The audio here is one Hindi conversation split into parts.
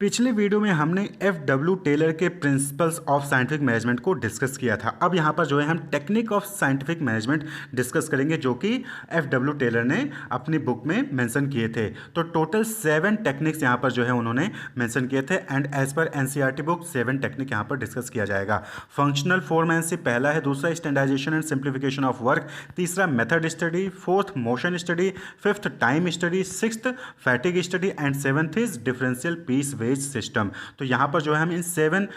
पिछले वीडियो में हमने एफ टेलर के प्रिंसिपल्स ऑफ साइंटिफिक मैनेजमेंट को डिस्कस किया था। अब यहाँ पर जो है हम technique of scientific management discuss करेंगे जो कि एफ टेलर ने अपनी बुक में मेंशन किए थे। तो टोटल 7 टेक्निक्स यहाँ पर जो है उन्होंने मेंशन किए थे and as per NCERT book 7 technique यहाँ पर डिस्कस किया जाएगा। फंक्शनल फोरमैनशिप पहला है, दूसरा standardization and simplification of work, तीसरा method study, fourth motion study, fifth time study, sixth fatigue study and seventh is differential piece wage system. तो यहाँ पर जो है हम इन 7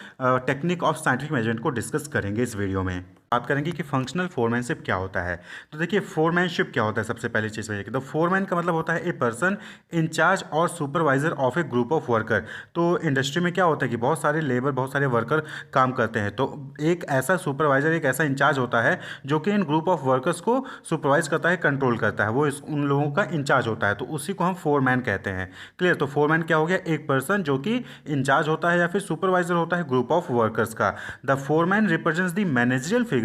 टेक्निक ऑफ साइंटिफिक मेजरमेंट को डिस्कस करेंगे इस वीडियो में। बात करेंगे कि फंक्शनल फोरमैनशिप क्या होता है। तो देखिए फोरमैनशिप क्या होता है, सबसे पहली चीज़ है कि तो फोरमैन का मतलब होता है ए पर्सन इंचार्ज और supervisor of A group of worker. तो इंडस्ट्री में क्या होता है कि बहुत सारे लेबर, बहुत सारे वर्कर काम करते हैं, तो एक ऐसा सुपरवाइजर, एक ऐसा इंचार्ज होता है जो कि इन ग्रुप ऑफ वर्कर्स को सुपरवाइज करता है, कंट्रोल करता है, वो उन लोगों का इंचार्ज होता है, तो उसी को हम फोरमैन कहते हैं। क्लियर। तो फोरमैन क्या हो गया, एक पर्सन जो कि इंचार्ज होता है या फिर सुपरवाइजर होता है ग्रुप ऑफ वर्कर्स का। The foreman represents the managerial figure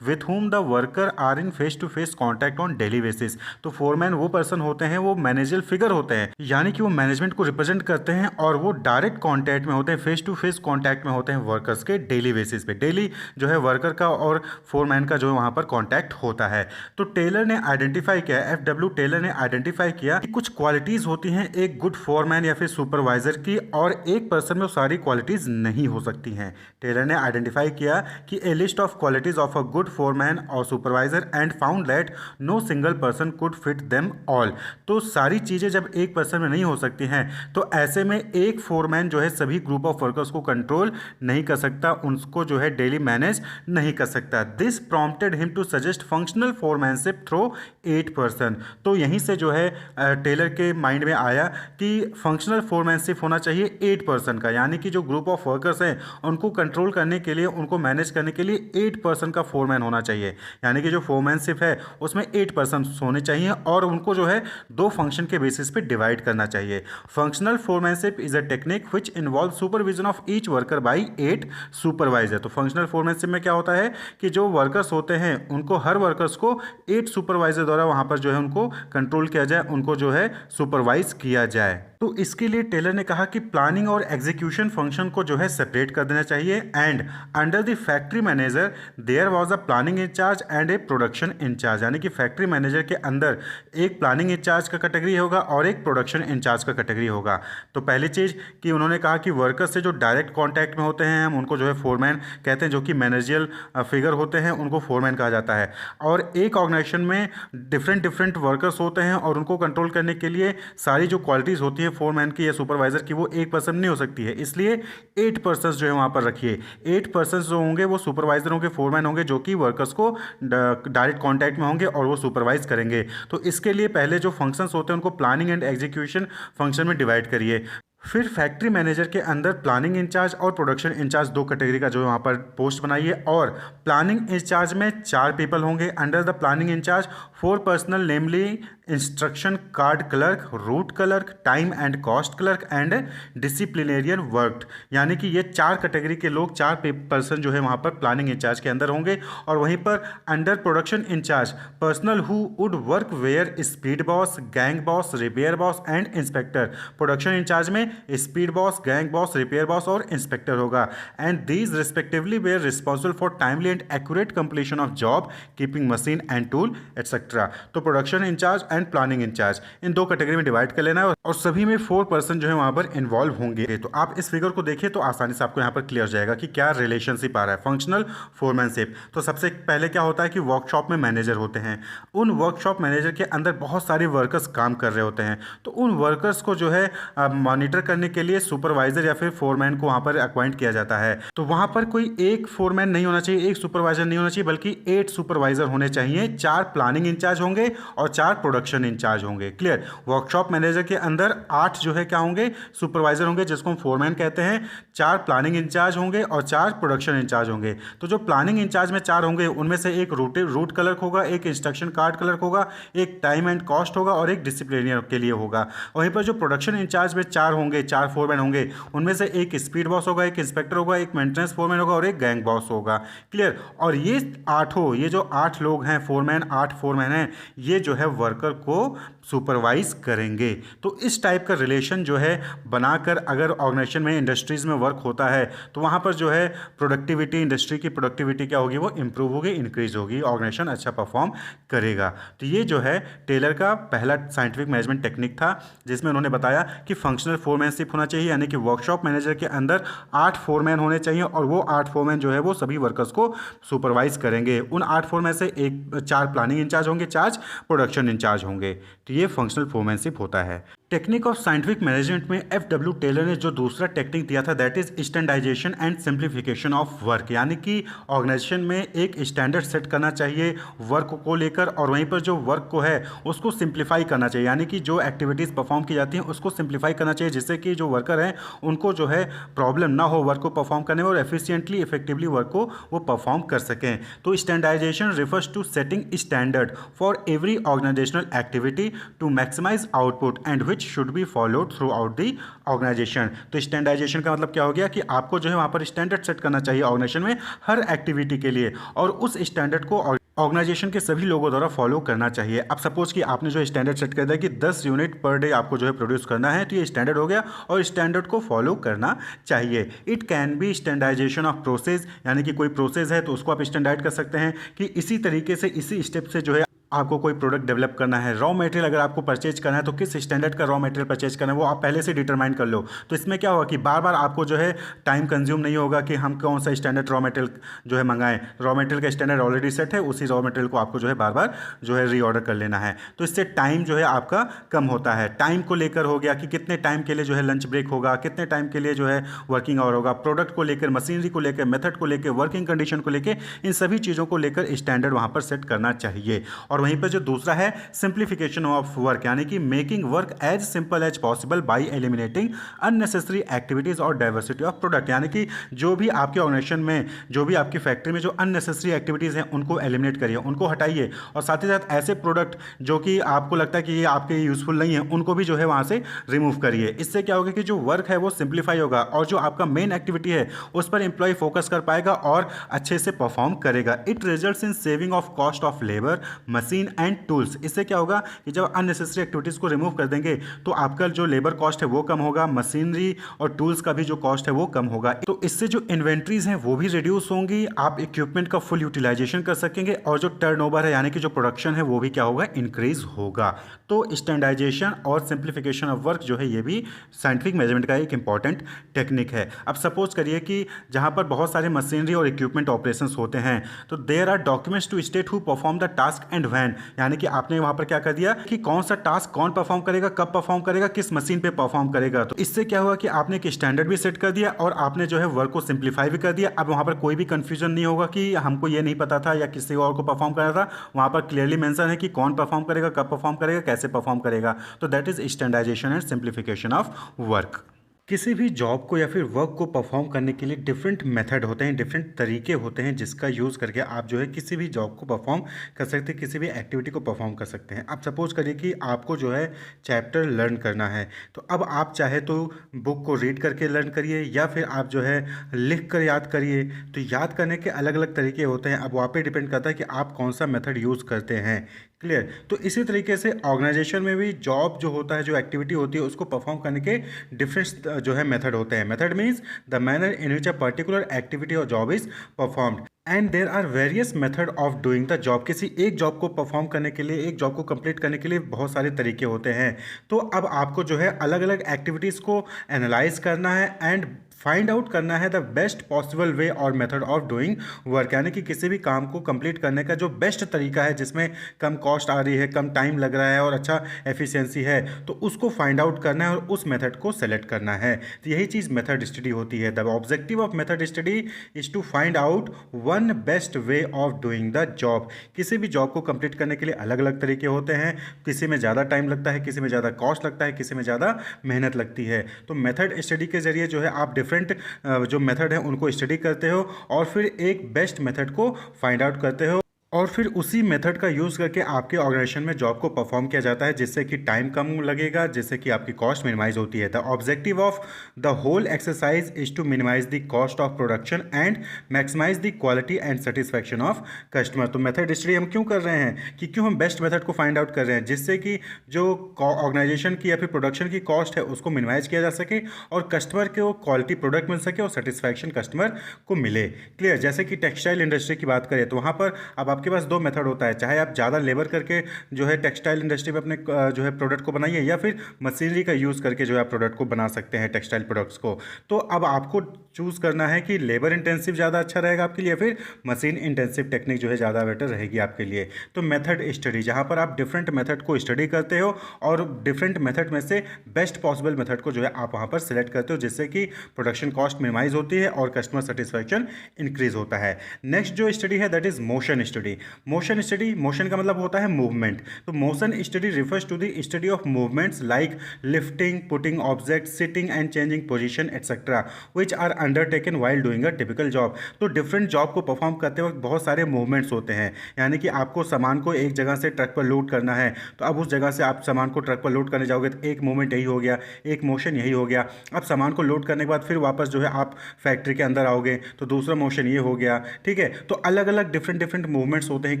with whom the worker are in face to face contact on daily basis। तो फोरमैन वो पर्सन होते हैं, वो मैनेजरियल फिगर होते हैं, यानी कि वो मैनेजमेंट को रिप्रेजेंट करते हैं और वो डायरेक्ट कांटेक्ट में होते हैं, फेस टू फेस कांटेक्ट में होते हैं वर्कर्स के डेली बेसिस पे। डेली जो है वर्कर का और फोरमैन का जो वहाँ पर कांटेक्ट होता है। तो टेलर ने आइडेंटिफाई किया, एफ टेलर ने आइडेंटिफाई किया कि कुछ क्वालिटीज़ होती हैं एक गुड फोरमैन या फिर सुपरवाइजर की, और एक पर्सन में वो सारी क्वालिटीज़ नहीं हो सकती हैं। टेलर ने आइडेंटिफाई किया कि a list of qualities of a good foreman और supervisor and found that no single person could fit them all. तो सारी चीज़ें जब एक पर्सन में नहीं हो सकती हैं, तो ऐसे में एक फोरमैन जो है सभी ग्रुप ऑफ वर्कर्स को कंट्रोल नहीं कर सकता, उनको जो है डेली मैनेज नहीं कर सकता। This prompted him to suggest functional foremanship through 8 person. तो यहीं से जो है टेलर के माइंड में आया कि फंक्शनल फोरमैनशिप होना चाहिए 8 पर्सन का, यानी कि जो ग्रुप ऑफ वर्कर्स हैं उनको कंट्रोल करने के लिए, उनको मैनेज करने के लिए 8 पर्सन का फोरमैन होना चाहिए। यानी कि जो फोरमैनशिप है उसमें 8 पर्सन होने चाहिए और उनको जो है 2 फंक्शन के बेसिस पे डिवाइड करना चाहिए। Functional foremanship is a technique which involve supervision of each worker by 8 supervisor. तो फंक्शनल फोरमैनशिप में क्या होता है कि जो वर्कर्स होते हैं उनको, हर वर्कर्स को 8 सुपरवाइजर द्वारा वहां पर जो है उनको कंट्रोल किया जाए, उनको जो है सुपरवाइज किया जाए। तो इसके लिए टेलर ने कहा कि प्लानिंग और एग्जीक्यूशन फंक्शन को जो है सेपरेट कर देना चाहिए and under the factory manager there was a planning incharge and a production incharge. यानी कि फैक्ट्री मैनेजर के अंदर एक प्लानिंग इंचार्ज का कैटेगरी होगा और एक प्रोडक्शन इंचार्ज का कैटेगरी होगा। तो पहली चीज़ कि उन्होंने कहा कि वर्कर्स से जो डायरेक्ट कॉन्टैक्ट में होते हैं हम उनको जो है फोरमैन कहते हैं, जो कि मैनेजरियल फिगर होते हैं उनको फोरमैन कहा जाता है। और एक ऑर्गेनाइजेशन में डिफरेंट वर्कर्स होते हैं और उनको कंट्रोल करने के लिए सारी जो क्वालिटीज़ होती है फोरमैन की या सुपरवाइजर की, वो एक पर्सन नहीं हो सकती है, इसलिए 8 पर्सन जो है वहाँ पर रखिए। 8 पर्सन जो होंगे वो सुपरवाइजर होंगे, फोरमैन होंगे, जो कि वर्कर्स को डायरेक्ट कांटेक्ट में होंगे और वो सुपरवाइज करेंगे। तो इसके लिए पहले जो फंक्शंस होते हैं उनको प्लानिंग एंड एग्जीक्यूशन फंक्शन में डिवाइड करिए। फिर फैक्ट्री मैनेजर के अंदर प्लानिंग इंचार्ज और प्रोडक्शन इंचार्ज 2 कैटेगरी का जो वहाँ पर पोस्ट बनाइए, और प्लानिंग इंचार्ज में 4 पीपल होंगे। Under the planning incharge 4 personnel namely instruction card clerk, route clerk, time and cost clerk and disciplinarian work. यानी कि ये 4 कैटेगरी के लोग, 4 पर्सन जो है वहाँ पर प्लानिंग इंचार्ज के अंदर होंगे। और वहीं पर under production incharge personnel who would work were speed boss, gang boss, repair boss and inspector. Production incharge में speed boss, gang boss, repair boss और इंस्पेक्टर होगा। And these respectively were responsible for timely and accurate completion of job, keeping machine and tool etcetera. तो production incharge and planning incharge इन 2 कैटेगरी में डिवाइड कर लेना है और सभी में 4 पर्सन जो है वहां पर इन्वॉल्व होंगे। तो आप इस फिगर को देखिए तो आसानी से आपको यहां पर क्लियर हो जाएगा कि क्या रिलेशनशिप आ रहा है फंक्शनल फोरमैनशिप। तो सबसे पहले क्या होता है कि वर्कशॉप में मैनेजर होते हैं, उन वर्कशॉप मैनेजर के अंदर बहुत सारे वर्कर्स काम कर रहे होते हैं, तो उन वर्कर्स को जो है मॉनिटर करने के लिए सुपरवाइजर या फिर फोरमैन को वहां पर अपॉइंट किया जाता है। तो वहां पर कोई एक फोरमैन नहीं होना चाहिए, एक सुपरवाइजर नहीं होना चाहिए, बल्कि 8 सुपरवाइजर होने चाहिए। 4 प्लानिंग इंचार्ज होंगे और 4 प्रोडक्शन इंचार्ज होंगे। क्लियर। वर्कशॉप मैनेजर के अंदर 8 जो है क्या होंगे, सुपरवाइजर होंगे जिसको हम फोरमैन कहते हैं, 4 प्लानिंग इंचार्ज होंगे और 4 प्रोडक्शन इंचार्ज होंगे। तो जो प्लानिंग इंचार्ज में 4 होंगे उनमें से एक रूट क्लर्क होगा, एक इंस्ट्रक्शन कार्ड क्लर्क होगा, एक टाइम एंड कॉस्ट होगा और एक डिसिप्लिनरी के लिए होगा। वहीं पर जो प्रोडक्शन इंचार्ज में 4 होंगे, 4 फोरमैन होंगे, उनमें से एक स्पीड बॉस होगा, एक इंस्पेक्टर होगा, एक मेंटेनेंस फोरमैन होगा और एक गैंग बॉस होगा। क्लियर। और ये जो 8 लोग हैं फोरमैन, 8 फोरमैन हैं, ये जो है वर्कर को सुपरवाइज करेंगे। तो इस टाइप का रिलेशन जो है बनाकर अगर ऑर्गेनाइजेशन में इंडस्ट्रीज़ में वर्क होता है तो वहाँ पर जो है प्रोडक्टिविटी, इंडस्ट्री की प्रोडक्टिविटी क्या होगी, वो इंप्रूव होगी, इंक्रीज होगी, ऑर्गेनाइजेशन अच्छा परफॉर्म करेगा। तो ये जो है टेलर का पहला साइंटिफिक मैनेजमेंट टेक्निक था जिसमें उन्होंने बताया कि फंक्शनल फोरमैनशिप होना चाहिए, यानी कि वर्कशॉप मैनेजर के अंदर 8 फोरमैन होने चाहिए और वो 8 फोरमैन जो है वो सभी वर्कर्स को सुपरवाइज करेंगे। उन 8 फोरमैन से 4 प्लानिंग इंचार्ज होंगे, 4 प्रोडक्शन इंचार्ज होंगे। तो ये फंक्शनल फोरमैनशिप होता है। टेक्निक ऑफ साइंटिफिक मैनेजमेंट में एफ.डब्ल्यू. टेलर ने जो दूसरा टेक्निक दिया था that is standardisation and simplification of work, यानी कि ऑर्गेनाइजेशन में एक स्टैंडर्ड सेट करना चाहिए वर्क को लेकर और वहीं पर जो वर्क को है उसको सिंप्लीफाई करना चाहिए, यानी कि जो एक्टिविटीज़ परफॉर्म की जाती हैं उसको सिंप्लीफाई करना चाहिए जिससे कि जो वर्कर हैं उनको जो है प्रॉब्लम ना हो वर्क को परफॉर्म करने में और एफिशिएंटली इफेक्टिवली वर्क को वो परफॉर्म कर सकें। तो standardisation refers to setting standard for every organisational activity to maximise output and which should be followed throughout the organisation. तो स्टैंडर्डाइजेशन का मतलब क्या हो गया कि आपको जो है वहाँ पर स्टैंडर्ड सेट करना चाहिए ऑर्गेनाइजेशन में हर एक्टिविटी के लिए और उस स्टैंडर्ड को ऑर्गेनाइजेशन के सभी लोगों द्वारा फॉलो करना चाहिए। अब सपोज कि आपने जो स्टैंडर्ड सेट कर दिया कि 10 यूनिट पर डे आपको जो है प्रोड्यूस करना है, तो ये स्टैंडर्ड हो गया और स्टैंडर्ड को फॉलो करना चाहिए। It can be standardisation of process, यानी कि कोई प्रोसेस है तो उसको आप स्टैंडर्ड कर सकते हैं कि इसी तरीके से इसी स्टेप से जो है आपको कोई प्रोडक्ट डेवलप करना है। रॉ मटेरियल अगर आपको परचेज करना है तो किस स्टैंडर्ड का रॉ मटेरियल परचेज करना है वो आप पहले से डिटरमाइन कर लो। तो इसमें क्या होगा कि बार बार आपको जो है टाइम कंज्यूम नहीं होगा कि हम कौन सा स्टैंडर्ड रॉ मटेरियल जो है मंगाएं। रॉ मटेरियल का स्टैंडर्ड ऑलरेडी सेट है, उसी रॉ मटेरियल को आपको जो है बार बार जो है रीऑर्डर कर लेना है। तो इससे टाइम जो है आपका कम होता है। टाइम को लेकर हो गया कि कितने टाइम के लिए जो है लंच ब्रेक होगा, कितने टाइम के लिए जो है वर्किंग आवर होगा, प्रोडक्ट को लेकर, मशीनरी को लेकर, मेथड को लेकर, वर्किंग कंडीशन को लेकर, इन सभी चीज़ों को लेकर स्टैंडर्ड वहाँ पर सेट करना चाहिए। और वहीं पर जो दूसरा है सिंप्लीफिकेशन ऑफ वर्क, यानी कि making work as simple as possible by eliminating unnecessary activities और डाइवर्सिटी ऑफ प्रोडक्ट, यानी कि जो भी आपके ऑर्गेनाइजेशन में, जो भी आपकी फैक्ट्री में जो अननेसेसरी एक्टिविटीज हैं उनको एलिमिनेट करिए, उनको हटाइए और साथ ही साथ ऐसे प्रोडक्ट जो कि आपको लगता है कि ये आपके यूजफुल नहीं है उनको भी जो है वहां से रिमूव करिए। इससे क्या होगा कि जो वर्क है वो सिंप्लीफाई होगा और जो आपका मेन एक्टिविटी है उस पर एम्प्लॉय फोकस कर पाएगा और अच्छे से परफॉर्म करेगा। It results in saving of cost of labour, machine and tools. इससे क्या होगा कि जब अननेसेसरी एक्टिविटीज को रिमूव कर देंगे तो आपका जो लेबर कॉस्ट है वो कम होगा, मशीनरी और टूल्स का भी जो कॉस्ट है वो कम होगा। तो इससे जो इन्वेंट्रीज हैं वो भी रिड्यूस होंगी, आप इक्विपमेंट का फुल यूटिलाइजेशन कर सकेंगे और जो टर्नओवर है यानी कि जो प्रोडक्शन है वो भी क्या होगा, इंक्रीज होगा। तो स्टैंडर्डाइजेशन और सिंप्लीफिकेशन ऑफ वर्क जो है ये भी साइंटिफिक मेजरमेंट का एक इंपॉर्टेंट टेक्निक है। अब सपोज करिए कि जहां पर बहुत सारे मशीनरी और इक्विपमेंट ऑपरेशंस होते हैं तो there are documents to state who perform the task and when, यानी कि आपने वहां पर क्या कर दिया कि कौन सा टास्क कौन परफॉर्म करेगा, कब परफॉर्म करेगा, किस मशीन पे परफॉर्म करेगा। तो इससे क्या हुआ कि आपने एक स्टैंडर्ड भी सेट कर दिया और आपने जो है वर्क को सिंप्लीफाई भी कर दिया। अब वहां पर कोई भी कंफ्यूजन नहीं होगा कि हमको ये नहीं पता था या किसी और को परफॉर्म करना था, वहां पर क्लियरली मेंशन है कि कौन परफॉर्म करेगा, कब परफॉर्म करेगा, कैसे परफॉर्म करेगा। तो that is standardisation and simplification of work. किसी भी जॉब को या फिर वर्क को परफॉर्म करने के लिए डिफरेंट मेथड होते हैं, डिफरेंट तरीके होते हैं जिसका यूज़ करके आप जो है किसी भी जॉब को परफॉर्म कर सकते हैं, किसी भी एक्टिविटी को परफॉर्म कर सकते हैं। आप सपोज करिए कि आपको जो है चैप्टर लर्न करना है, तो अब आप चाहे तो बुक को रीड करके लर्न करिए या फिर आप जो है लिख कर याद करिए। तो याद करने के अलग अलग तरीके होते हैं, अब वहाँ पर डिपेंड करता है कि आप कौन सा मेथड यूज़ करते हैं। क्लियर। तो इसी तरीके से ऑर्गेनाइजेशन में भी जॉब जो होता है, जो एक्टिविटी होती है उसको परफॉर्म करने के डिफरेंट जो है मेथड होते हैं। Method means the manner in which a particular activity और job is performed and there are various method of doing the job. किसी एक जॉब को परफॉर्म करने के लिए, एक जॉब को कंप्लीट करने के लिए बहुत सारे तरीके होते हैं। तो अब आपको जो है अलग अलग एक्टिविटीज़ को एनालाइज करना है एंड फाइंड आउट करना है द बेस्ट पॉसिबल वे और मेथड ऑफ डूइंग वर्क, यानी कि किसी भी काम को कंप्लीट करने का जो बेस्ट तरीका है जिसमें कम कॉस्ट आ रही है, कम टाइम लग रहा है और अच्छा एफिशिएंसी है, तो उसको फाइंड आउट करना है और उस मेथड को सेलेक्ट करना है। तो यही चीज़ मेथड स्टडी होती है। The objective of method study is to find out one best way of doing the job. किसी भी जॉब को कंप्लीट करने के लिए अलग अलग तरीके होते हैं, किसी में ज़्यादा टाइम लगता है, किसी में ज़्यादा कॉस्ट लगता है, किसी में ज़्यादा मेहनत लगती है। तो मेथड स्टडी के जरिए जो है आप डिफरेंट जो मेथड है उनको स्टडी करते हो और फिर एक बेस्ट मेथड को फाइंड आउट करते हो और फिर उसी मेथड का यूज़ करके आपके ऑर्गेनाइजेशन में जॉब को परफॉर्म किया जाता है, जिससे कि टाइम कम लगेगा, जिससे कि आपकी कॉस्ट मिनिमाइज होती है। The objective of the whole exercise is to minimise the cost of production and maximise the quality and satisfaction of customer. तो मेथड स्टडी हम क्यों कर रहे हैं कि क्यों हम बेस्ट मेथड को फाइंड आउट कर रहे हैं, जिससे कि जो ऑर्गेनाइजेशन की या फिर प्रोडक्शन की कॉस्ट है उसको मिनिमाइज किया जा सके और कस्टमर को क्वालिटी प्रोडक्ट मिल सके और सेटिस्फैक्शन कस्टमर को मिले। क्लियर। जैसे कि टेक्सटाइल इंडस्ट्री की बात करें तो वहाँ पर अब आपके पास दो मेथड होता है, चाहे आप ज़्यादा लेबर करके जो है टेक्सटाइल इंडस्ट्री में अपने जो है प्रोडक्ट को बनाइए, या फिर मशीनरी का यूज़ करके जो है आप प्रोडक्ट को बना सकते हैं टेक्सटाइल प्रोडक्ट्स को। तो अब आपको चूज़ करना है कि लेबर इंटेंसिव ज़्यादा अच्छा रहेगा आपके लिए, फिर मशीन इंटेंसिव टेक्निक जो है ज़्यादा बेटर रहेगी आपके लिए। तो मेथड स्टडी, जहाँ पर आप डिफरेंट मेथड को स्टडी करते हो और डिफरेंट मेथड में से बेस्ट पॉसिबल मेथड को जो है आप वहाँ पर सिलेक्ट करते हो, जिससे कि प्रोडक्शन कॉस्ट मिनिमाइज होती है और कस्टमर सेटिस्फैक्शन इंक्रीज होता है। नेक्स्ट जो स्टडी है that is motion study. Motion study, motion का मतलब होता है मूवमेंट। तो motion study refers to the study of movements like lifting, putting object, sitting and changing position etcetera which are undertaken while doing a typical job. तो डिफरेंट जॉब को परफॉर्म करते वक्त बहुत सारे मूवमेंट्स होते हैं, यानी कि आपको सामान को एक जगह से ट्रक पर लोड करना है, तो अब उस जगह से आप सामान को ट्रक पर लोड करने जाओगे तो एक मूवमेंट यही हो गया, एक मोशन यही हो गया। अब सामान को लोड करने के बाद फिर वापस जो है आप फैक्ट्री के अंदर आओगे तो दूसरा मोशन ये हो गया। ठीक है, तो अलग अलग डिफरेंट मूवमेंट्स होते हैं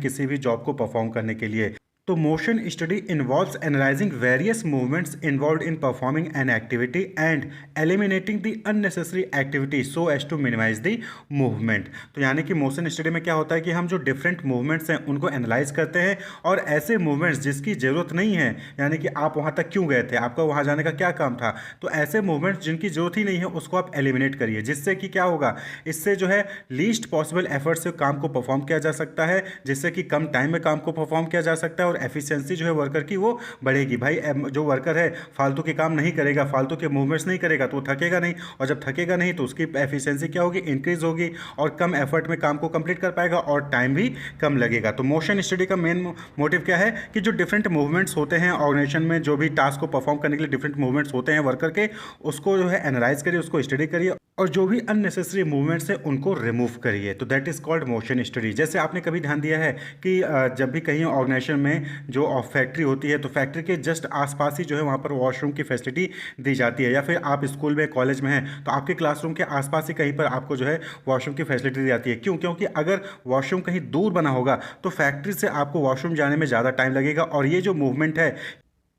किसी भी जॉब को परफॉर्म करने के लिए। तो motion study involves analysing various movements involved in performing an activity and eliminating the unnecessary activity so as to minimise the movement. तो यानी कि मोशन स्टडी में क्या होता है कि हम जो डिफरेंट मूवमेंट्स हैं उनको एनालाइज करते हैं और ऐसे मूवमेंट्स जिसकी ज़रूरत नहीं है, यानी कि आप वहाँ तक क्यों गए थे, आपका वहाँ जाने का क्या काम था, तो ऐसे मूवमेंट्स जिनकी ज़रूरत ही नहीं है उसको आप एलिमिनेट करिए, जिससे कि क्या होगा, इससे जो है लीस्ट पॉसिबल एफर्ट से काम को परफॉर्म किया जा सकता है, जिससे कि कम टाइम में काम को परफॉर्म किया जा सकता है और एफिशिएंसी जो है वर्कर की वो बढ़ेगी। भाई जो वर्कर है फालतू के काम नहीं करेगा, फालतू के मूवमेंट्स नहीं करेगा तो वो थकेगा नहीं, और जब थकेगा नहीं तो उसकी एफिशिएंसी क्या होगी, इंक्रीज होगी और कम एफर्ट में काम को कंप्लीट कर पाएगा और टाइम भी कम लगेगा। तो मोशन स्टडी का मेन मोटिव क्या है कि जो डिफरेंट मूवमेंट्स होते हैं ऑर्गेनाइजेशन में, जो भी टास्क को परफॉर्म करने के लिए डिफरेंट मूवमेंट्स होते हैं वर्कर के, उसको जो है एनालाइज करिए, उसको स्टडी करिए और जो भी अननेसेसरी मूवमेंट्स है उनको रिमूव करिए। तो that is called motion study. जैसे आपने कभी ध्यान दिया है कि जब भी कहीं ऑर्गेनाइजेशन में जो फैक्ट्री होती है तो फैक्ट्री के जस्ट आसपास ही जो है वहाँ पर वॉशरूम की फैसिलिटी दी जाती है, या फिर आप स्कूल में कॉलेज में हैं तो आपके क्लासरूम के आसपास ही कहीं पर आपको जो है वॉशरूम की फैसिलिटी दी जाती है। क्यों? क्योंकि अगर वॉशरूम कहीं दूर बना होगा तो फैक्ट्री से आपको वॉशरूम जाने में ज़्यादा टाइम लगेगा और ये जो मूवमेंट है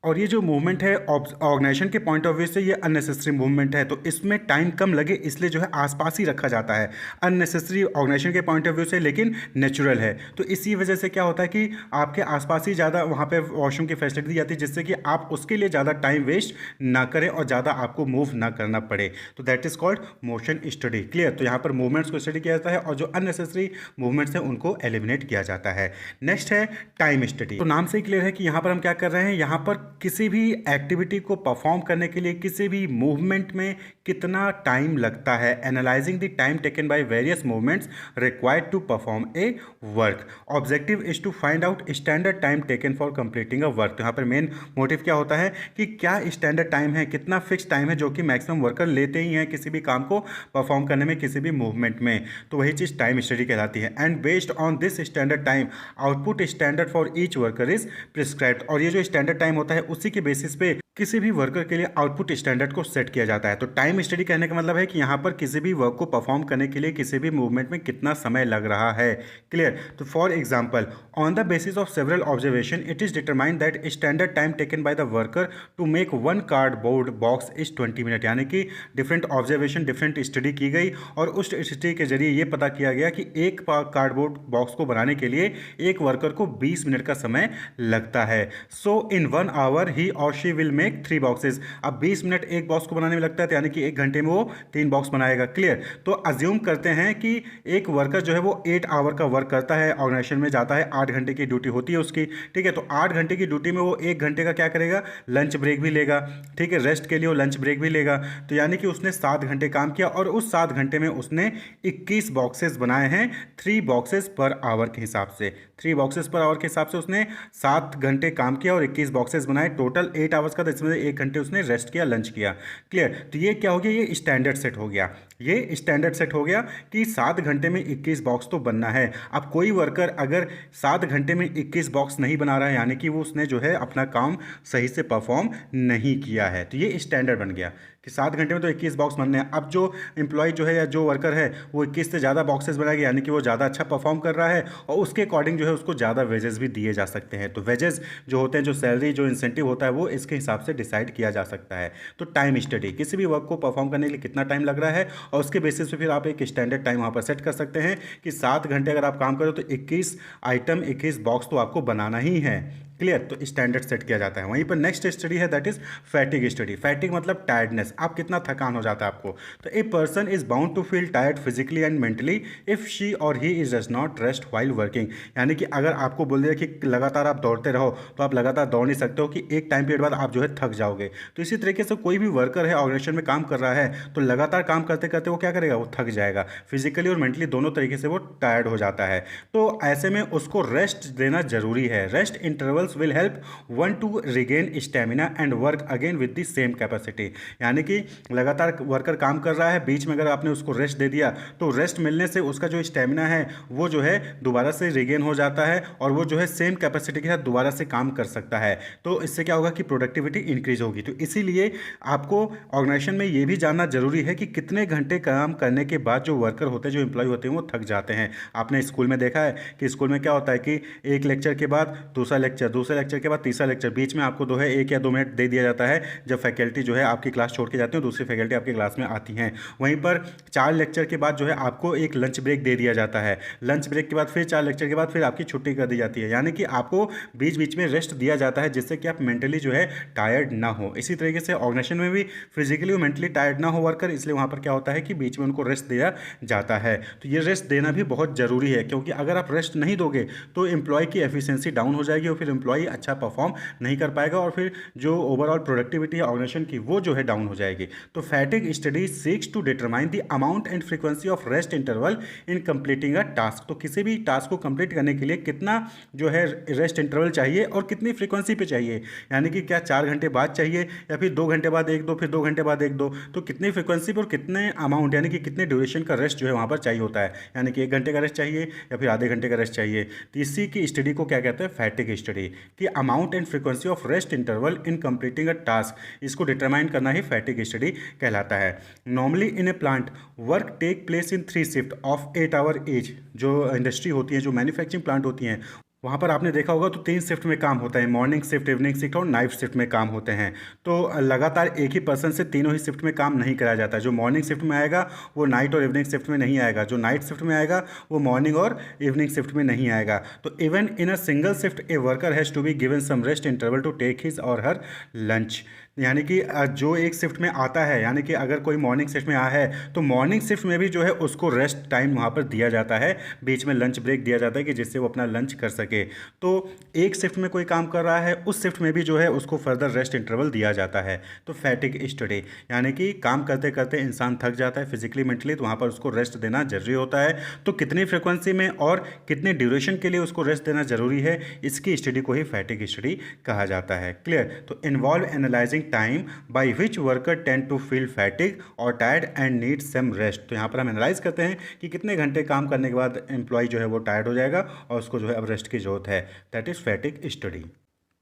ऑर्गेनाइजेशन के पॉइंट ऑफ व्यू से ये अननेसेसरी मूवमेंट है, तो इसमें टाइम कम लगे इसलिए जो है आसपास ही रखा जाता है। अननेसेसरी ऑर्गेनाइजेशन के पॉइंट ऑफ व्यू से लेकिन नेचुरल है, तो इसी वजह से क्या होता है कि आपके आसपास ही ज़्यादा वहाँ पे वॉशरूम की फैसिलिटी दी जाती है, जिससे कि आप उसके लिए ज़्यादा टाइम वेस्ट ना करें और ज़्यादा आपको मूव ना करना पड़े। तो that is called motion study. Clear. तो यहाँ पर मूवमेंट्स को स्टडी किया जाता है और जो अननेसेसरी मूवमेंट्स हैं उनको एलिमिनेट किया जाता है। नेक्स्ट है टाइम स्टडी। तो नाम से ही क्लियर है कि यहाँ पर हम क्या कर रहे हैं, यहाँ पर किसी भी एक्टिविटी को परफॉर्म करने के लिए किसी भी मूवमेंट में कितना टाइम लगता है, analysing the time taken by various movements required to perform a work. Objective is to find out standard time taken for completing a work. तो यहाँ पर मेन मोटिव क्या होता है कि क्या स्टैंडर्ड टाइम है, कितना फिक्स टाइम है जो कि मैक्सिमम वर्कर लेते ही हैं किसी भी काम को परफॉर्म करने में, किसी भी मूवमेंट में, तो वही चीज़ टाइम स्टडी कहलाती है। And based on this standard time output standard for each worker is prescribed. और ये जो स्टैंडर्ड टाइम होता है उसी के बेसिस पे किसी भी वर्कर के लिए आउटपुट स्टैंडर्ड को सेट किया जाता है। तो टाइम स्टडी कहने का मतलब है कि यहाँ पर किसी भी वर्क को परफॉर्म करने के लिए किसी भी मूवमेंट में कितना समय लग रहा है। क्लियर। तो for example on the basis of several observation it is determined that standard time taken by the worker to make one cardboard box is 20 minute. यानी कि डिफरेंट ऑब्जर्वेशन, डिफरेंट स्टडी की गई और उस स्टडी के जरिए ये पता किया गया कि एक कार्डबोर्ड बॉक्स को बनाने के लिए एक वर्कर को 20 मिनट का समय लगता है। सो इन 1 आवर ही और शी विल मेक 3 बॉक्सेस। अब 20 मिनट एक बॉक्स को बनाने में लगता है, तो यानी कि 1 घंटे में वो 3 बॉक्स बनाएगा। क्लियर। तो अज्यूम करते हैं कि एक वर्कर जो है वो 8 आवर का वर्क करता है, ऑर्गेनाइजेशन में जाता है, 8 घंटे की ड्यूटी होती है उसकी। ठीक है, तो 8 घंटे की ड्यूटी में वो 1 घंटे का क्या करेगा, लंच ब्रेक भी लेगा। ठीक है, रेस्ट के लिए वो लंच ब्रेक भी लेगा। तो यानी कि उसने 7 घंटे काम किया और उस 7 घंटे में उसने 21 बॉक्सेस बनाए हैं 3 बॉक्सेस पर आवर के हिसाब से। 3 बॉक्सेस पर आवर के हिसाब से उसने 7 घंटे काम किया और 21 बॉक्सेस बनाए। करना है टोटल 8 आवर्स का, तो इसमें 1 घंटे उसने रेस्ट किया, लंच किया। क्लियर। तो ये क्या हो गया, ये स्टैंडर्ड सेट हो गया, ये स्टैंडर्ड सेट हो गया कि 7 घंटे में 21 बॉक्स तो बनना है। अब कोई वर्कर अगर 7 घंटे में 21 बॉक्स नहीं बना रहा है, यानी कि वो उसने जो है अपना काम सही से परफॉर्म नहीं किया है। तो ये स्टैंडर्ड बन गया कि 7 घंटे में तो 21 बॉक्स बनने हैं। अब जो एम्प्लॉय जो है या जो वर्कर है वो 21 से ज़्यादा बॉक्सेस बनाएगा, यानी कि वो ज़्यादा अच्छा परफॉर्म कर रहा है, और उसके अकॉर्डिंग जो है उसको ज़्यादा वेजेस भी दिए जा सकते हैं। तो वेजेस जो होते हैं, जो सैलरी, जो इंसेंटिव होता है, वो इसके हिसाब से डिसाइड किया जा सकता है। तो टाइम स्टडी, किसी भी वर्क को परफॉर्म करने के लिए कितना टाइम लग रहा है, और उसके बेसिस पे फिर आप एक स्टैंडर्ड टाइम वहाँ पर सेट कर सकते हैं कि 7 घंटे अगर आप काम करो तो 21 आइटम, 21 बॉक्स तो आपको बनाना ही है। क्लियर। तो स्टैंडर्ड सेट किया जाता है। वहीं पर नेक्स्ट स्टडी है, that is fatigue study. Fatigue मतलब टायर्डनेस, आप कितना थकान हो जाता है आपको। तो a person is bound to feel tired physically and mentally if she और he is does not rest while working. यानी कि अगर आपको बोल दिया कि लगातार आप दौड़ते रहो, तो आप लगातार दौड़ नहीं सकते हो, कि एक टाइम पीरियड बाद आप जो है थक जाओगे। तो इसी तरीके से कोई भी वर्कर है, ऑर्गेनाइजेशन में काम कर रहा है, तो लगातार काम करते करते वो क्या करेगा, वो थक जाएगा, फिजिकली और मेंटली दोनों तरीके से वो टायर्ड हो जाता है। तो ऐसे में उसको रेस्ट देना जरूरी है। Rest intervals will help one two regain stamina and work again with the same capacity. यानी कि लगातार वर्कर काम कर रहा है, बीच में अगर आपने उसको रेस्ट दे दिया, तो रेस्ट मिलने से उसका जो स्टेमिना है वो जो है दोबारा से रिगेन हो जाता है, और वो जो है सेम कैपेसिटी के साथ दोबारा से काम कर सकता है। तो इससे क्या होगा कि प्रोडक्टिविटी इंक्रीज होगी। तो इसीलिए आपको ऑर्गेनाइजेशन में ये भी जानना जरूरी है कि कितने घंटे काम करने के बाद जो वर्कर होते हैं, जो एम्प्लॉय होते हैं, वो थक जाते हैं। आपने स्कूल में देखा है कि स्कूल में क्या होता है कि एक लेक्चर के बाद दूसरा लेक्चर, दूसरे लेक्चर के बाद तीसरा लेक्चर, बीच में आपको जो है 1 या 2 मिनट दे दिया जाता है, जब फैकल्टी जो है आपकी क्लास छोड़ के जाते हैं, दूसरी फैकल्टी आपकी क्लास में आती हैं। वहीं पर 4 लेक्चर के बाद जो है आपको एक लंच ब्रेक दे दिया जाता है। लंच ब्रेक के बाद फिर 4 लेक्चर के बाद फिर आपकी छुट्टी कर दी जाती है। यानी कि आपको बीच बीच में रेस्ट दिया जाता है, जिससे कि आप मेंटली जो है टायर्ड ना हो। इसी तरीके से ऑर्गेनाइजेशन में भी फिजिकली और मेंटली टायर्ड ना हो वर्कर, इसलिए वहाँ पर क्या होता है कि बीच में उनको रेस्ट दिया जाता है। तो ये रेस्ट देना भी बहुत ज़रूरी है, क्योंकि अगर आप रेस्ट नहीं दोगे तो एम्प्लॉय की एफिशिएंसी डाउन हो जाएगी, और फिर एम्प्लॉय अच्छा परफॉर्म नहीं कर पाएगा, और फिर जो ओवरऑल प्रोडक्टिविटी है ऑर्गेनाइजेशन की, वो जो है डाउन हो जाएगी। तो fatigue study seeks to determine the amount and frequency of rest interval in completing a task. तो किसी भी टास्क को कंप्लीट करने के लिए कितना जो है रेस्ट इंटरवल चाहिए, और कितनी फ्रीक्वेंसी पे चाहिए। यानी कि क्या 4 घंटे बाद चाहिए, या फिर 2 घंटे बाद 1-2, फिर 2 घंटे बाद 1-2, तो कितनी फ्रीक्वेंसी पर, कितने अमाउंट, यानी कि कितने ड्यूरेशन का रेस्ट जो है वहाँ पर चाहिए होता है। यानी कि 1 घंटे का रेस्ट चाहिए या फिर आधे घंटे का रेस्ट चाहिए। तो इसी की स्टडी को क्या कहते हैं, फैटिग स्टडी। कि amount and frequency of rest interval in completing a task, इसको डिटरमाइन करना ही फैटिग स्टडी कहलाता है। Normally in a plant work take place in 3 shift of 8 hour each. जो इंडस्ट्री होती है, जो मैन्युफैक्चरिंग प्लांट होती हैं, वहाँ पर आपने देखा होगा तो 3 शिफ्ट में काम होता है, मॉर्निंग शिफ्ट, इवनिंग शिफ्ट और नाइट शिफ्ट में काम होते हैं। तो लगातार एक ही पर्सन से तीनों ही शिफ्ट में काम नहीं कराया जाता है। जो मॉर्निंग शिफ्ट में आएगा वो नाइट और इवनिंग शिफ्ट में नहीं आएगा, जो नाइट शिफ्ट में आएगा वो मॉर्निंग और इवनिंग शिफ्ट में नहीं आएगा। तो even in a single shift a worker has to be given some rest interval to take his और हर लंच। यानी कि जो एक शिफ्ट में आता है, यानी कि अगर कोई मॉर्निंग शिफ्ट में आया है, तो मॉर्निंग शिफ्ट में भी जो है उसको रेस्ट टाइम वहाँ पर दिया जाता है, बीच में लंच ब्रेक दिया जाता है कि जिससे वो अपना लंच कर सके। तो एक शिफ्ट में कोई काम कर रहा है, उस शिफ्ट में भी जो है उसको फर्दर रेस्ट इंटरवल दिया जाता है। तो फैटिग स्टडी, यानी कि काम करते करते इंसान थक जाता है फिजिकली मेंटली, तो वहाँ पर उसको रेस्ट देना जरूरी होता है। तो कितनी फ्रिक्वेंसी में और कितने ड्यूरेशन के लिए उसको रेस्ट देना जरूरी है, इसकी स्टडी को ही फैटिग स्टडी कहा जाता है। क्लियर। तो involve analysing time by which worker tend to feel fatigue और tired and need some rest. तो यहाँ पर हम एनालाइज करते हैं कि कितने घंटे काम करने के बाद एम्प्लॉय जो है वो टायर्ड हो जाएगा और उसको जो है अब रेस्ट की जरूरत है। That is fatigue study.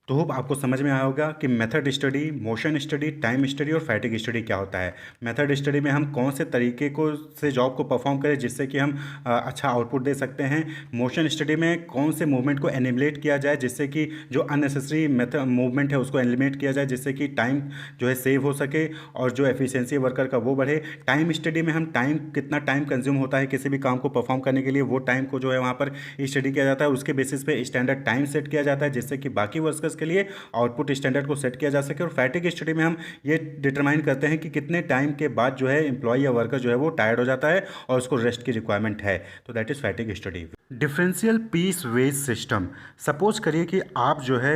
तो होप आपको समझ में आया होगा कि method study, motion study, time study और फैटिग स्टडी क्या होता है। मेथड स्टडी में हम कौन से तरीके को से जॉब को परफॉर्म करें जिससे कि हम अच्छा आउटपुट दे सकते हैं। मोशन स्टडी में कौन से मूवमेंट को एनिमेट किया जाए जिससे कि जो अननेसेसरी मेथड मूवमेंट है उसको एलिमिनेट किया जाए, जिससे कि टाइम जो है सेव हो सके और जो एफिशिएंसी वर्कर का वो बढ़े। टाइम स्टडी में हम टाइम, कितना टाइम कंज्यूम होता है किसी भी काम को परफॉर्म करने के लिए, वो टाइम को जो है वहाँ पर स्टडी किया जाता है। उसके बेसिस पे स्टैंडर्ड टाइम सेट किया जाता है जिससे कि बाकी वर्कर्स के लिए आउटपुट स्टैंडर्ड को सेट किया जा सके। और फैटिग स्टडी में हम ये डिटरमाइन करते हैं कि कितने टाइम के बाद जो है एम्प्लॉय या वर्कर जो है वो टायर्ड हो जाता है और उसको रेस्ट की रिक्वायरमेंट है। तो that is fatigue study. Differential piece wage system. Suppose करिए कि आप जो है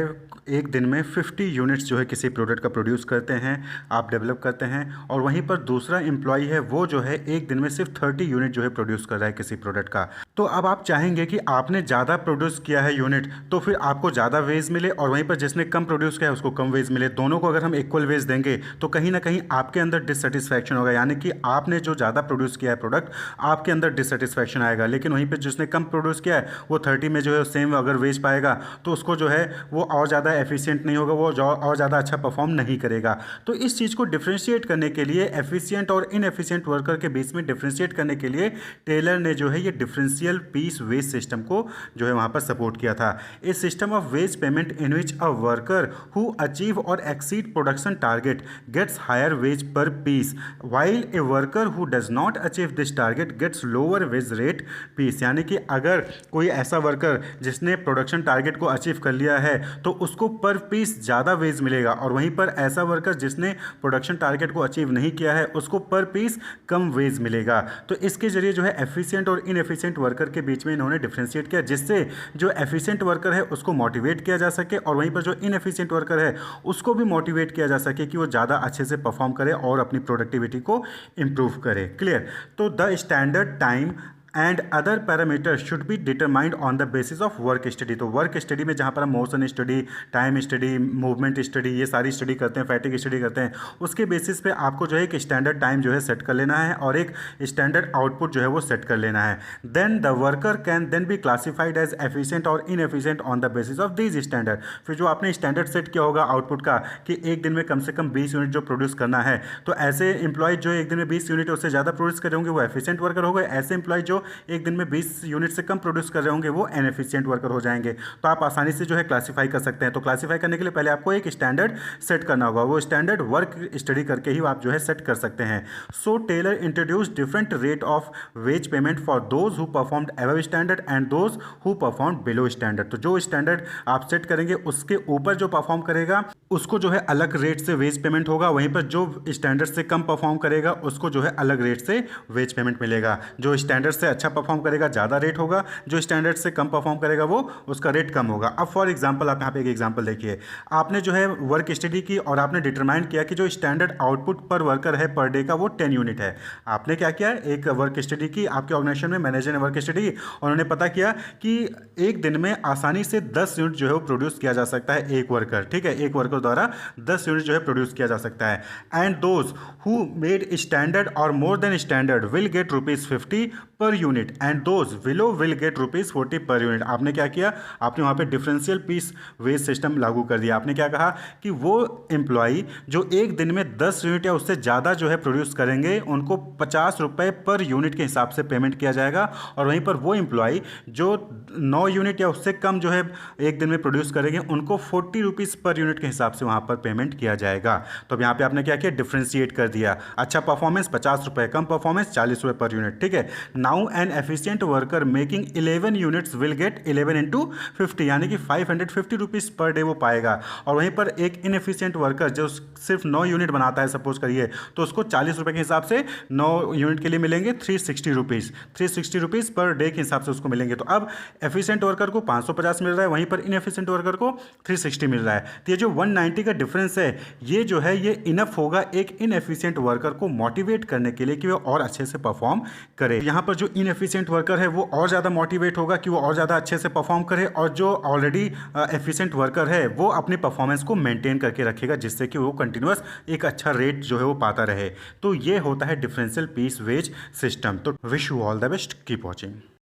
एक दिन में 50 यूनिट्स जो है किसी प्रोडक्ट का प्रोड्यूस करते हैं, आप डेवलप करते हैं, और वहीं पर दूसरा एम्प्लॉई है वो जो है एक दिन में सिर्फ 30 यूनिट जो है प्रोड्यूस कर रहा है किसी प्रोडक्ट का। तो अब आप चाहेंगे कि आपने ज़्यादा प्रोड्यूस किया है यूनिट तो फिर आपको ज़्यादा वेज मिले, और वहीं पर जिसने कम प्रोड्यूस किया है उसको कम वेज मिले। दोनों को अगर हम इक्वल वेज देंगे तो कहीं ना कहीं आपके अंदर डिससेटिस्फैक्शन होगा, यानी कि आपने जो ज़्यादा प्रोड्यूस किया है प्रोडक्ट, आपके अंदर डिससेटिस्फैक्शन आएगा। लेकिन वहीं पर जिसने कम प्रोड्यूस किया है वो 30 में जो है सेम अगर वेज पाएगा तो उसको जो है वो और ज़्यादा एफिशिएंट नहीं होगा, वो और ज़्यादा अच्छा परफॉर्म नहीं करेगा। तो इस चीज़ को डिफ्रेंशिएट करने के लिए, एफिशिएंट और इनएफिशिएंट वर्कर के बीच में डिफ्रेंशिएट करने के लिए टेलर ने जो है ये डिफरेंशियल पीस वेज सिस्टम को जो है वहाँ पर सपोर्ट किया था। A system of wage payment in which a worker who achieve और exceed production target gets higher wage per piece, while a worker who does not achieve this target gets lower wage rate piece. यानी कि अगर कोई ऐसा वर्कर जिसने प्रोडक्शन टारगेट को अचीव कर लिया है तो उसको पर पीस ज़्यादा वेज मिलेगा, और वहीं पर ऐसा वर्कर जिसने प्रोडक्शन टारगेट को अचीव नहीं किया है उसको पर पीस कम वेज मिलेगा। तो इसके जरिए जो है एफिशिएंट और इनएफिशिएंट वर्कर के बीच में इन्होंने डिफ्रेंशिएट किया, जिससे जो एफिशिएंट वर्कर है उसको मोटिवेट किया जा सके, और वहीं पर जो इनएफिशिएंट वर्कर है उसको भी मोटिवेट किया जा सके कि वो ज़्यादा अच्छे से परफॉर्म करे और अपनी प्रोडक्टिविटी को इम्प्रूव करे। क्लियर? तो the standard time and other parameter should be determined on the basis of work study. तो वर्क स्टडी में जहाँ पर हम motion study, time study, movement study, ये सारी स्टडी करते हैं, फैटिग स्टडी करते हैं, उसके बेसिस पे आपको जो है एक स्टैंडर्ड टाइम जो है सेट कर लेना है और एक स्टैंडर्ड आउटपुट जो है वो सेट कर लेना है। Then the worker can then be classified as efficient और inefficient on the basis of these standard. फिर जो आपने स्टैंडर्ड सेट किया होगा आउटपुट का कि एक दिन में कम से कम 20 यूनिट जो प्रोड्यूस करना है, तो ऐसे एम्प्लॉय जो एक दिन में 20 यूनिट उससे ज़्यादा प्रोड्यूस कर रहे होंगे वो एफिशिएंट वर्कर हो गए। ऐसे एम्प्लॉय जो एक दिन में 20 यूनिट से कम प्रोड्यूस कर रहे होंगे वो इनएफिशिएंट वर्कर हो जाएंगे। तो आप आसानी से जो है क्लासिफाई कर सकते हैं। तो क्लासिफाई करने के लिए पहले आपको एक स्टैंडर्ड सेट करना होगा, वो स्टैंडर्ड वर्क स्टडी करके ही आप जो है सेट कर सकते हैं। So Taylor introduce different rate of wage payment for those who performed above standard and those who performed below standard. तो जो स्टैंडर्ड आप सेट करेंगे उसके ऊपर जो परफॉर्म करेगा उसको जो है अलग रेट से वेज पेमेंट होगा, वहीं पर जो स्टैंडर्ड से कम परफॉर्म करेगा उसको जो है अलग रेट से वेज पेमेंट मिलेगा। जो स्टैंडर्ड से अच्छा परफॉर्म करेगा ज़्यादा रेट होगा, जो स्टैंडर्ड से कम परफॉर्म करेगा वो उसका रेट कम होगा। अब फॉर एग्जांपल आप यहाँ पे एक एग्जांपल देखिए, आपने जो है वर्क स्टडी की और आपने डिटरमाइन किया कि जो स्टैंडर्ड आउटपुट पर वर्कर है पर डे का वो 10 यूनिट है। आपने क्या किया, एक वर्क स्टडी की, आपके ऑर्गेनाइजेशन में मैनेजर ने वर्क स्टडी की, उन्होंने पता किया कि एक दिन में आसानी से 10 यूनिट जो है वो प्रोड्यूस किया जा सकता है एक वर्कर, ठीक है, एक वर्कर द्वारा 10 यूनिट जो है प्रोड्यूस किया जा सकता है। And those who made standard और more than standard will get ₹50 per unit and those below will get ₹40 per unit. आपने क्या किया, आपने वहाँ पे डिफरेंशियल पीस वेज सिस्टम लागू कर दिया। आपने क्या कहा कि वो एम्प्लॉई जो एक दिन में 10 यूनिट या उससे ज़्यादा जो है प्रोड्यूस करेंगे उनको ₹50 पर यूनिट के हिसाब से पेमेंट किया जाएगा, और वहीं पर वो एम्प्लॉई जो 9 यूनिट या उससे कम जो है एक दिन में प्रोड्यूस करेंगे उनको ₹40 पर यूनिट के हिसाब से वहाँ पर पेमेंट किया जाएगा। तो अब यहाँ पे आपने क्या किया, डिफरेंशिएट कर दिया। अच्छा परफॉर्मेंस ₹50, कम परफॉर्मेंस ₹40 पर यूनिट, ठीक है। Now N efficient worker making 11 units will get 11 into 50, यानी कि ₹550 पर डे वो पाएगा। और वहीं पर एक इनएफिशिएंट वर्कर जो सिर्फ 9 यूनिट बनाता है सपोज करिए, तो उसको ₹40 के हिसाब से 9 यूनिट के लिए मिलेंगे ₹360 पर डे के हिसाब से उसको मिलेंगे। तो अब एफिशिएंट वर्कर को 550 मिल रहा है, वहीं पर इनएफिशिएंट वर्कर को 360 मिल रहा है। तो ये जो 190 का डिफरेंस है ये जो है ये इनफ होगा एक इनएफिशिएंट वर्कर को मोटिवेट करने के लिए कि वो और अच्छे से परफॉर्म करे। यहाँ पर जो इनएफिशिएंट वर्कर है वो और ज़्यादा मोटिवेट होगा कि वो और ज़्यादा अच्छे से परफॉर्म करे, और जो ऑलरेडी एफिशिएंट वर्कर है वो अपनी परफॉर्मेंस को मेंटेन करके रखेगा, जिससे कि वो कंटिन्यूअस एक अच्छा रेट जो है वो पाता रहे। तो ये होता है डिफरेंशियल पीस वेज सिस्टम। तो wish you all the best, keep watching.